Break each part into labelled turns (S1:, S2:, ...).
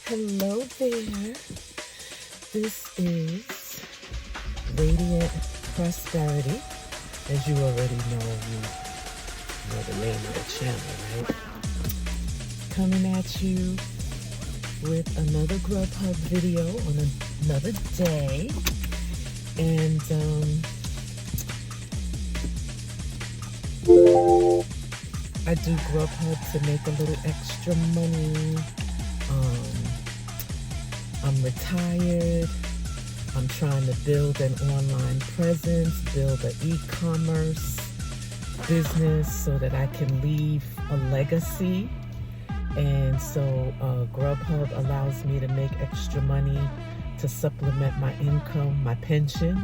S1: Hello there. This is Radiant Prosperity. As you already you know the name of the channel, right? Coming at you with another Grubhub video on another day. And I do Grubhub to make a little extra money. I'm retired. I'm trying to build an online presence, build an e-commerce business so that I can leave a legacy. And so Grubhub allows me to make extra money to supplement my income, my pension.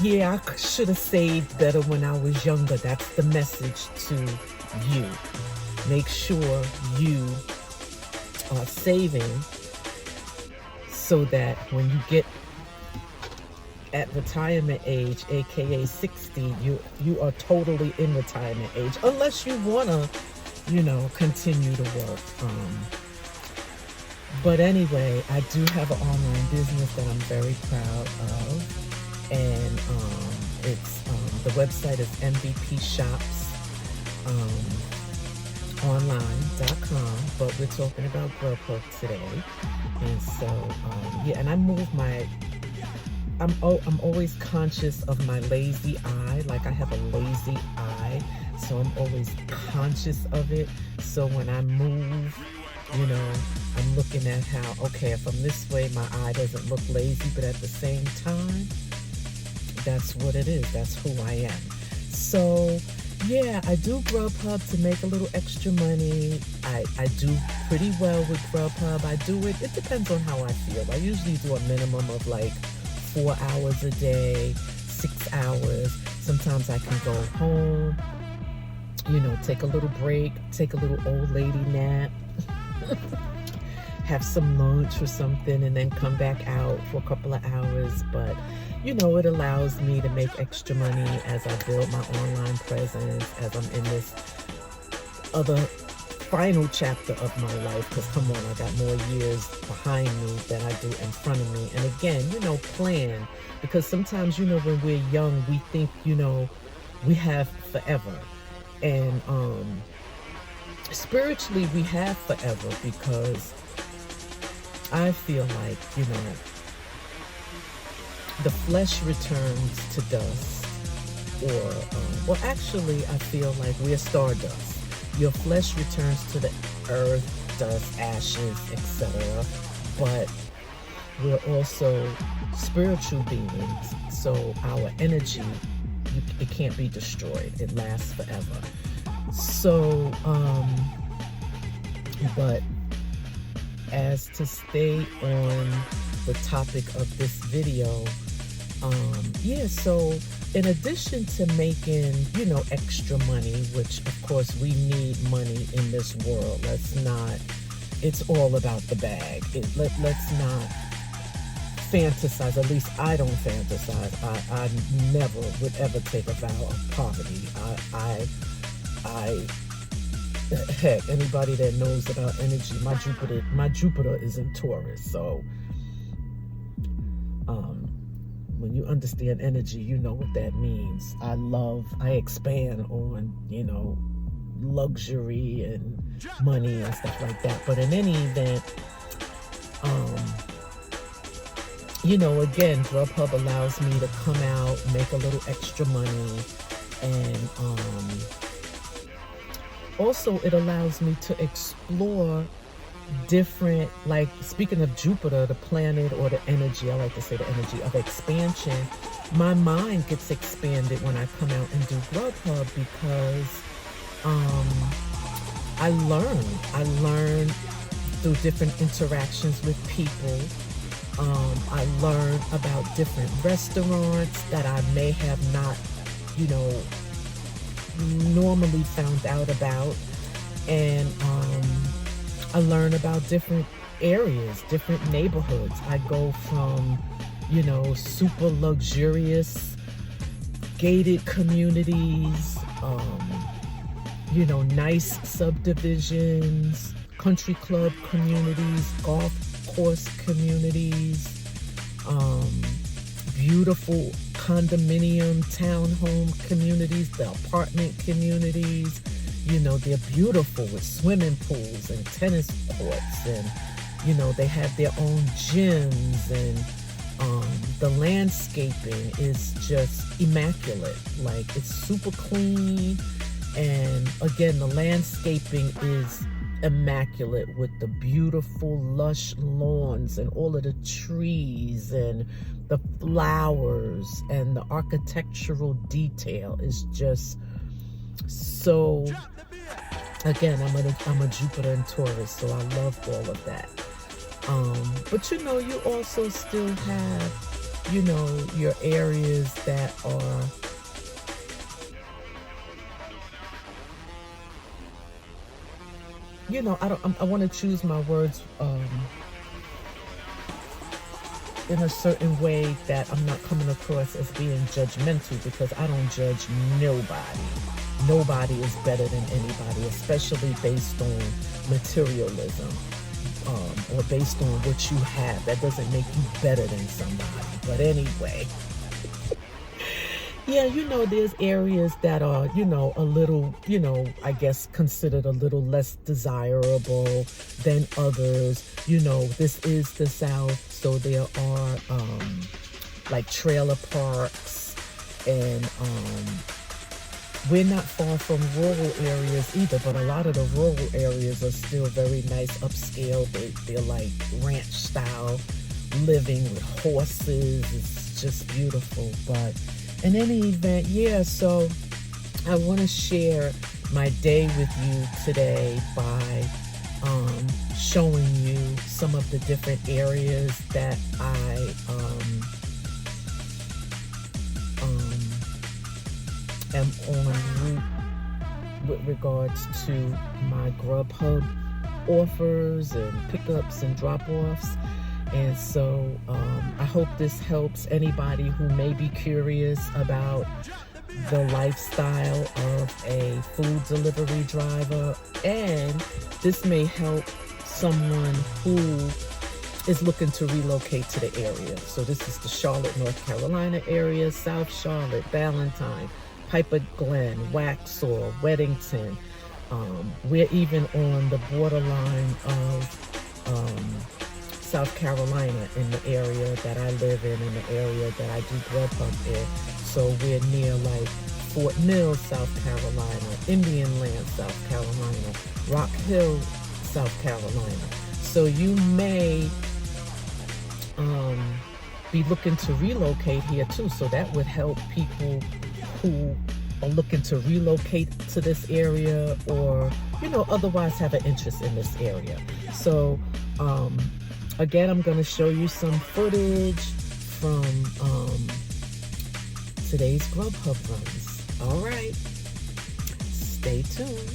S1: Yeah, I should have saved better when I was younger. That's the message to you. Make sure you are saving so that when you get at retirement age, aka 60, you are totally in retirement age, unless you want to, continue to work. But anyway, I do have an online business that I'm very proud of, and it's the website is mvpshops.online.com, but we're talking about Grubhub today. And so and I move I'm always conscious of my lazy eye. Like, I have a lazy eye, so I'm always conscious of it. So when I move, I'm looking at how, okay, if I'm this way, my eye doesn't look lazy, but at the same time, that's what it is. That's who I am. So yeah, I do Grubhub to make a little extra money. I do pretty well with Grubhub. It depends on how I feel. I usually do a minimum of like 4 hours a day, 6 hours. Sometimes I can go home, take a little break, take a little old lady nap, have some lunch or something, and then come back out for a couple of hours. But it allows me to make extra money as I build my online presence, as I'm in this other final chapter of my life. Because come on, I got more years behind me than I do in front of me. And again, plan, because sometimes when we're young, we think we have forever, and spiritually we have forever, because I feel like the flesh returns to dust, or actually I feel like we're stardust. Your flesh returns to the earth, dust, ashes, etc. But we're also spiritual beings, so our energy, it can't be destroyed. It lasts forever. So, but as to stay on the topic of this video, so in addition to making, extra money, which of course we need money in this world. It's all about the bag. Let's not fantasize. At least I don't fantasize. I never would ever take a vow of poverty. Heck, anybody that knows about energy, my Jupiter is in Taurus, so when you understand energy, you know what that means. I expand on, luxury and money and stuff like that. But in any event, again, Grubhub allows me to come out, make a little extra money, and also it allows me to explore different, like, speaking of Jupiter, the planet, or the energy, I like to say the energy of expansion, my mind gets expanded when I come out and do Grubhub, because I learn through different interactions with people. I learn about different restaurants that I may have not, normally found out about, and I learn about different areas, different neighborhoods. I go from, super luxurious gated communities, nice subdivisions, country club communities, golf course communities, beautiful condominium townhome communities, the apartment communities. They're beautiful with swimming pools and tennis courts, and they have their own gyms, and the landscaping is just immaculate. Like, it's super clean, and again, the landscaping is immaculate with the beautiful lush lawns and all of the trees and the flowers, and the architectural detail is just so. Again, I'm a Jupiter and Taurus, so I love all of that. But you also still have, your areas that are, I want to choose my words in a certain way that I'm not coming across as being judgmental, because I don't judge nobody. Nobody is better than anybody, especially based on materialism, or based on what you have. That doesn't make you better than somebody. But anyway, yeah, there's areas that are, a little, I guess considered a little less desirable than others. This is the South, so there are like trailer parks, and we're not far from rural areas either, but a lot of the rural areas are still very nice, upscale. They're like ranch style living with horses. It's just beautiful. But in any event, yeah, so I want to share my day with you today by showing you some of the different areas that I am en route with regards to my Grubhub offers and pickups and drop-offs. And so I hope this helps anybody who may be curious about the lifestyle of a food delivery driver, and this may help someone who is looking to relocate to the area. So this is the Charlotte, North Carolina area, South Charlotte, Ballantyne, Piper Glen, Waxhaw, Weddington. We're even on the borderline of South Carolina in the area that I live in the area that I do Grubhub in. So we're near like Fort Mill, South Carolina, Indian Land, South Carolina, Rock Hill, South Carolina. So you may be looking to relocate here too. So that would help people who are looking to relocate to this area, or otherwise have an interest in this area. So again, I'm going to show you some footage from today's Grubhub runs. All right, stay tuned.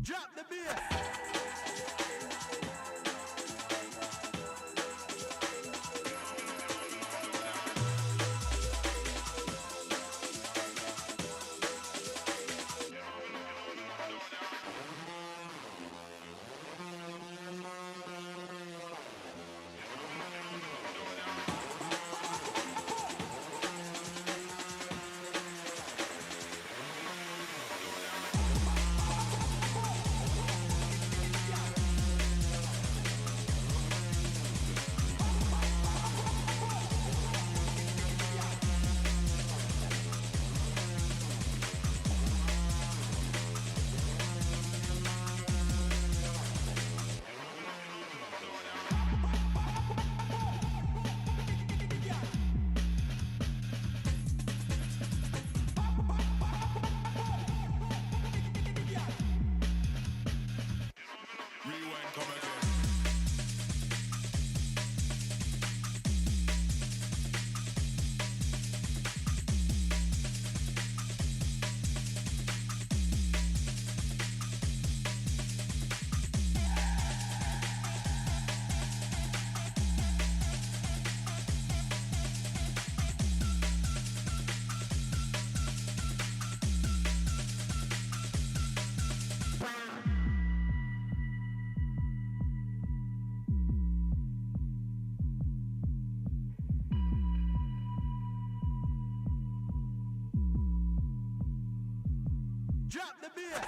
S2: Drop the beat. Drop the beat.